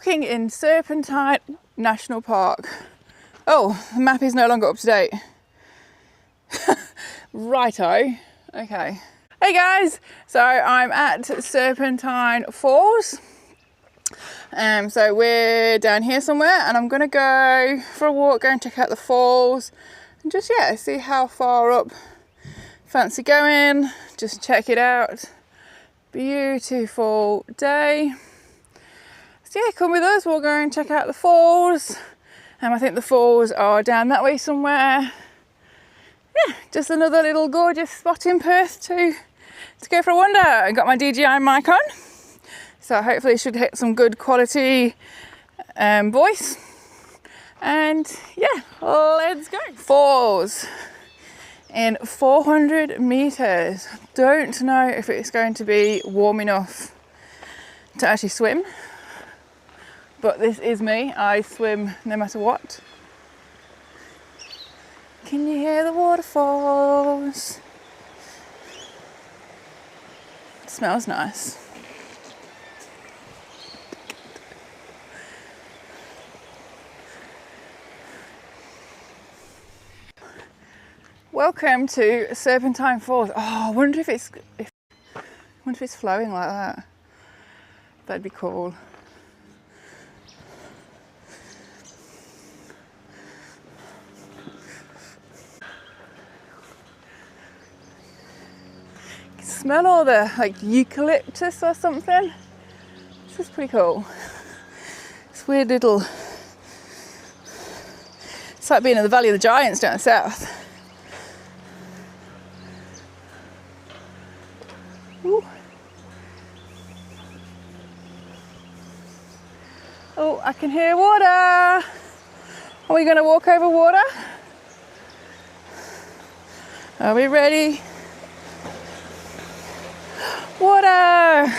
walking in Serpentine National Park. Oh, the map is no longer up to date. Righto. Okay. Hey guys, so I'm at Serpentine Falls. So we're down here somewhere and I'm gonna go for a walk, go and check out the falls and just, yeah, see how far up fancy going, just check it out. Beautiful day. So yeah, come with us, we'll go and check out the falls. I think the falls are down that way somewhere. Yeah, just another little gorgeous spot in Perth to go for a wander. I got my DJI mic on, so hopefully should hit some good quality voice. And yeah, let's go. Falls in 400 meters. Don't know if it's going to be warm enough to actually swim, but this is me. I swim no matter what. Can you hear the waterfalls? It smells nice. Welcome to Serpentine Falls. Oh, I wonder if it's flowing like that. That'd be cool. You can smell all the like eucalyptus or something. This is pretty cool. It's weird little. It's like being in the Valley of the Giants down south. Ooh. Oh, I can hear water. Are we going to walk over water? Are we ready? Water!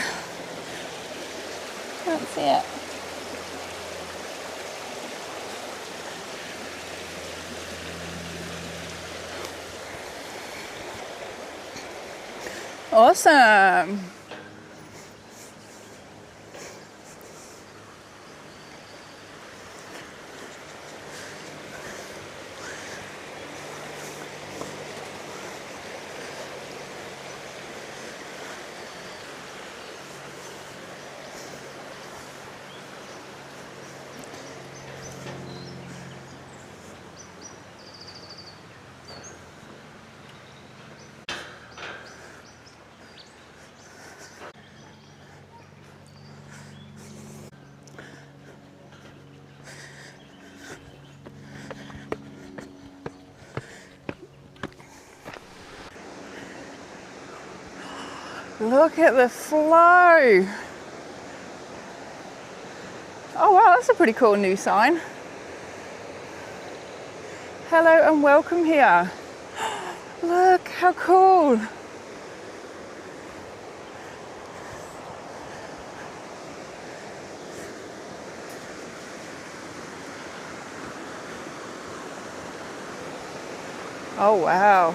Can't see it. Awesome. Look at the flow. Oh wow, that's a pretty cool new sign. Hello and welcome here. Look how cool. Oh wow.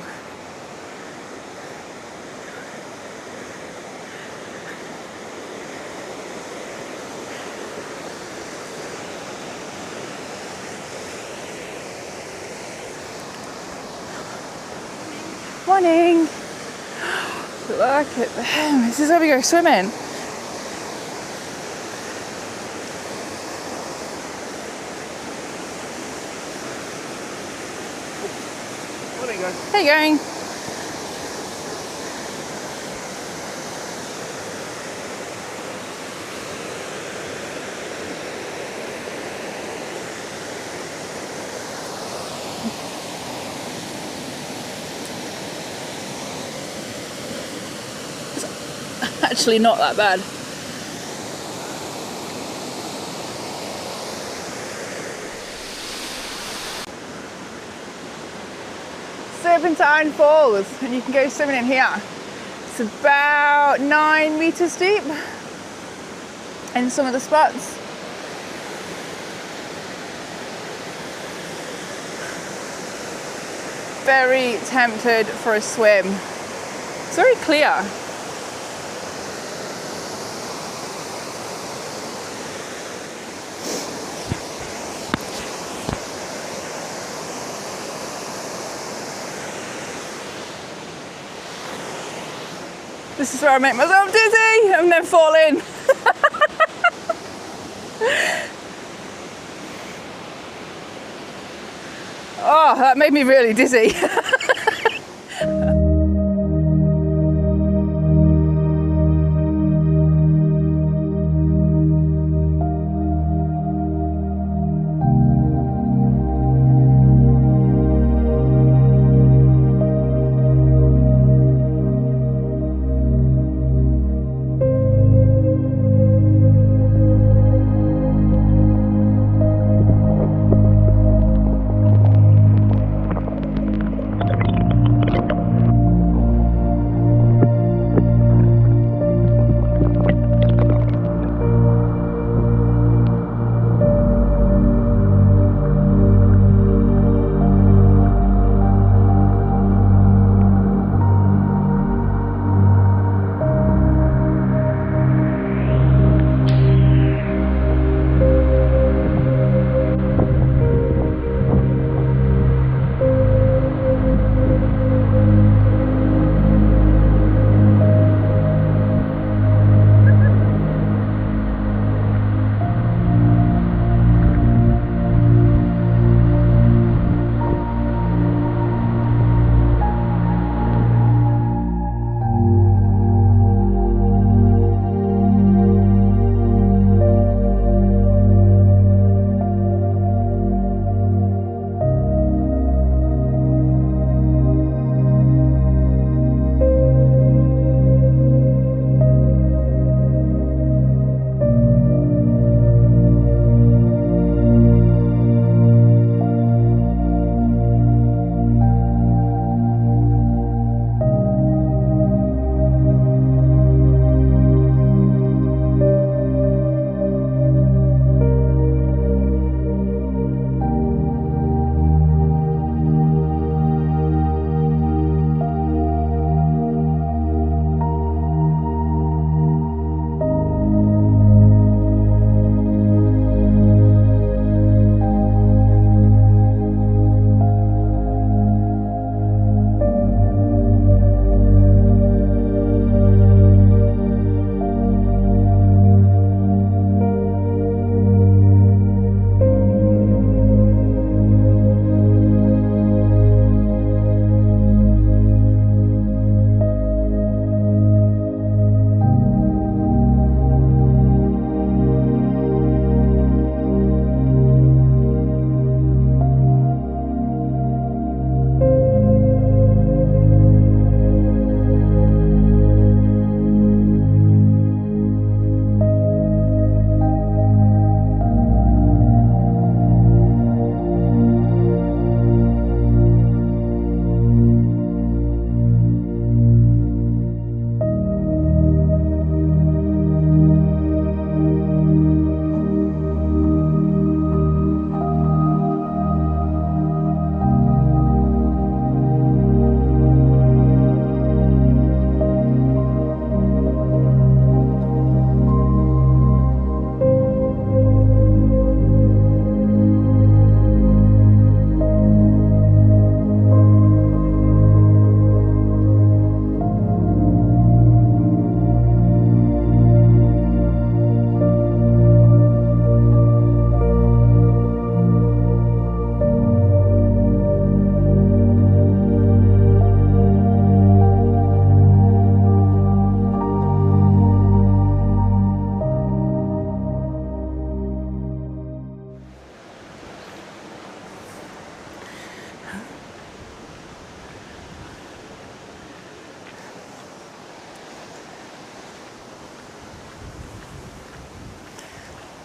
Morning. Look at them. This is where we go swimming. There you go. There you go. Actually not that bad. Serpentine Falls, and you can go swimming in here. It's about 9 meters deep in some of the spots. Very tempted for a swim. It's very clear. This is where I make myself dizzy and then fall in. Oh, that made me really dizzy.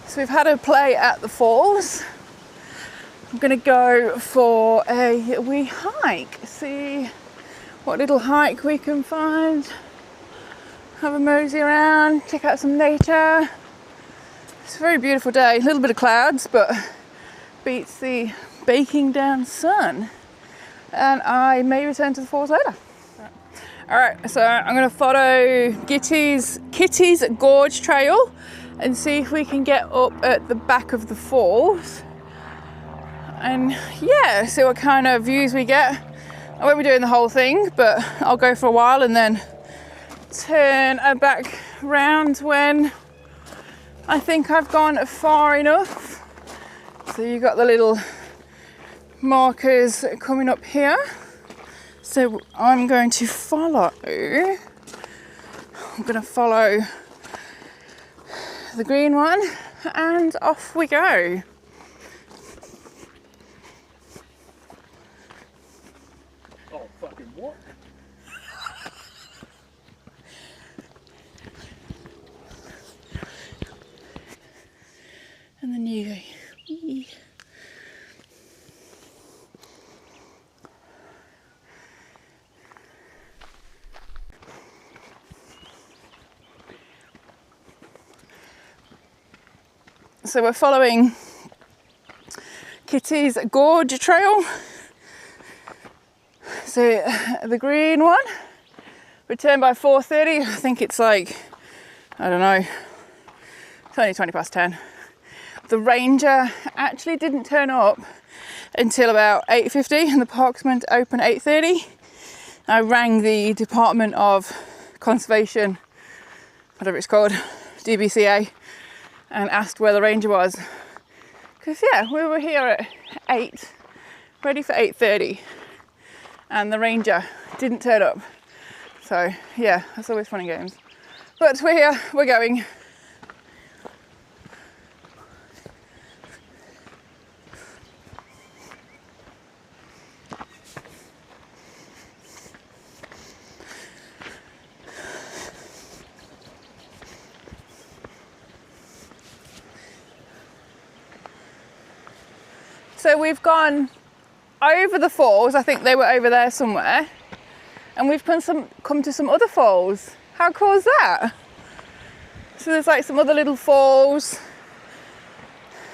So we've had a play at the falls. I'm gonna go for a wee hike, see what little hike we can find. Have a mosey around, check out some nature. It's a very beautiful day, a little bit of clouds, but beats the baking down sun. And I may return to the falls later. All right, so I'm gonna follow Kitty's Gorge Trail and see if we can get up at the back of the falls. And yeah, see what kind of views we get. I won't be doing the whole thing, but I'll go for a while and then turn back round when I think I've gone far enough. So you've got the little markers coming up here. So I'm going to follow the green one and off we go. Oh, fucking what? And then you go. Wee. So we're following Kitty's Gorge Trail. So the green one, return by 4:30. I think it's like, I don't know, it's only 20 past 10. The ranger actually didn't turn up until about 8:50 and the park's meant to open at 8:30. I rang the Department of Conservation, whatever it's called, DBCA, and asked where the ranger was. Because yeah, we were here at 8, ready for 8:30, and the ranger didn't turn up. So yeah, that's always fun and games. But we're here, we're going. So we've gone over the falls, I think they were over there somewhere, and we've come to some other falls. How cool is that? So there's like some other little falls.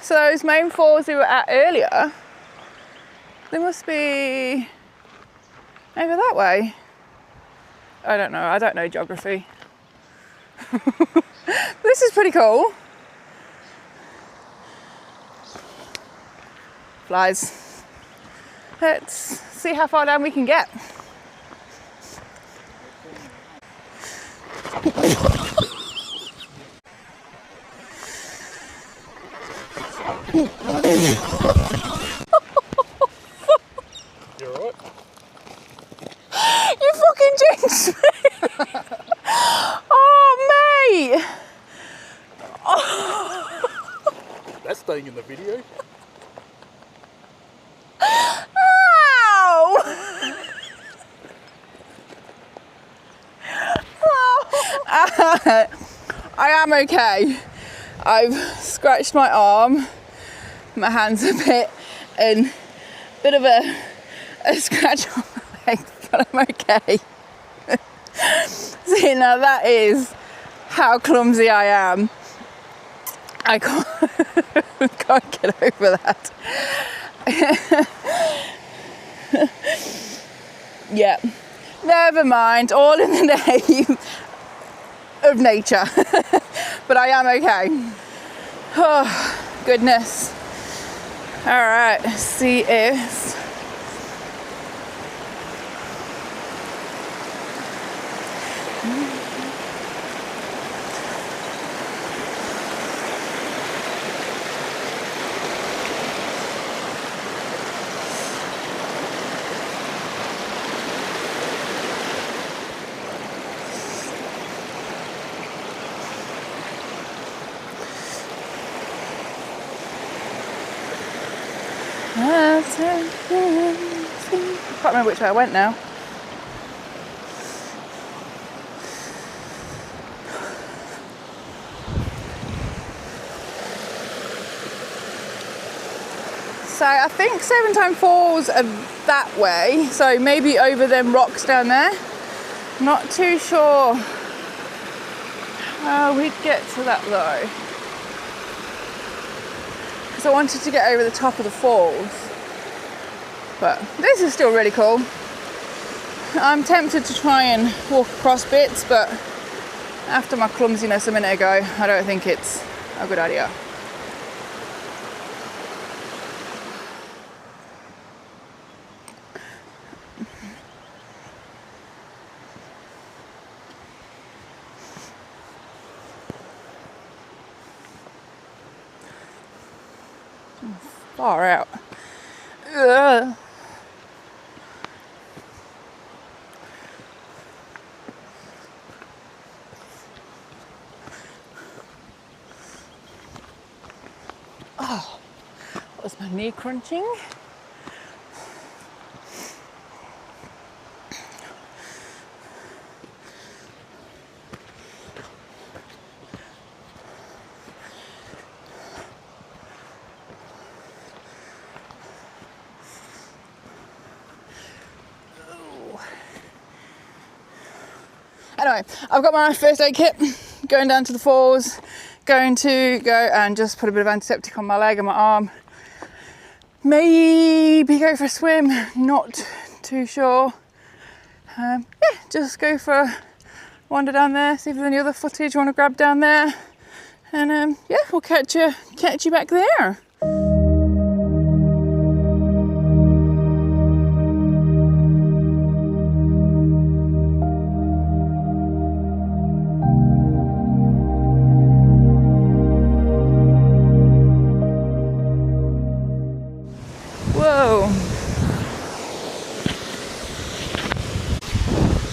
So those main falls we were at earlier, they must be over that way. I don't know geography. This is pretty cool. Flies. Let's see how far down we can get. You alright? You fucking jinxed me! Oh, mate! That's staying in the video. Ow! I am okay. I've scratched my arm, my hand's a bit, and a bit of a scratch on my leg, but I'm okay. See, now that is how clumsy I am. I can't get over that. Yeah, never mind, all in the name of nature. But I am okay. Oh, goodness. All right, see if I can't remember which way I went now. So I think Serpentine Falls are that way, so maybe over them rocks down there. Not too sure how we'd get to that though. Because I wanted to get over the top of the falls. But this is still really cool. I'm tempted to try and walk across bits, but after my clumsiness a minute ago, I don't think it's a good idea. Far out. Ugh. Oh, that was my knee crunching. Anyway, I've got my first aid kit, going down to the falls, going to go and just put a bit of antiseptic on my leg and my arm. Maybe go for a swim, not too sure. Yeah, just go for a wander down there, see if there's any other footage you want to grab down there. And yeah, we'll catch you back there. Whoa.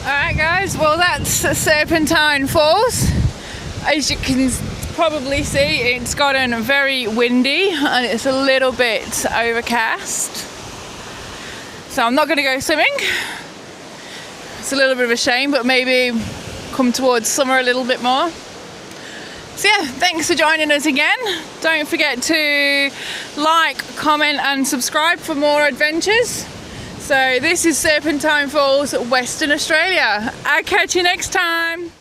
Alright guys, well that's Serpentine Falls. As you can probably see, it's gotten very windy and it's a little bit overcast. So I'm not going to go swimming. It's a little bit of a shame, but maybe come towards summer a little bit more. So yeah, thanks for joining us again. Don't forget to like, comment and subscribe for more adventures. So this is Serpentine Falls, Western Australia. I'll catch you next time.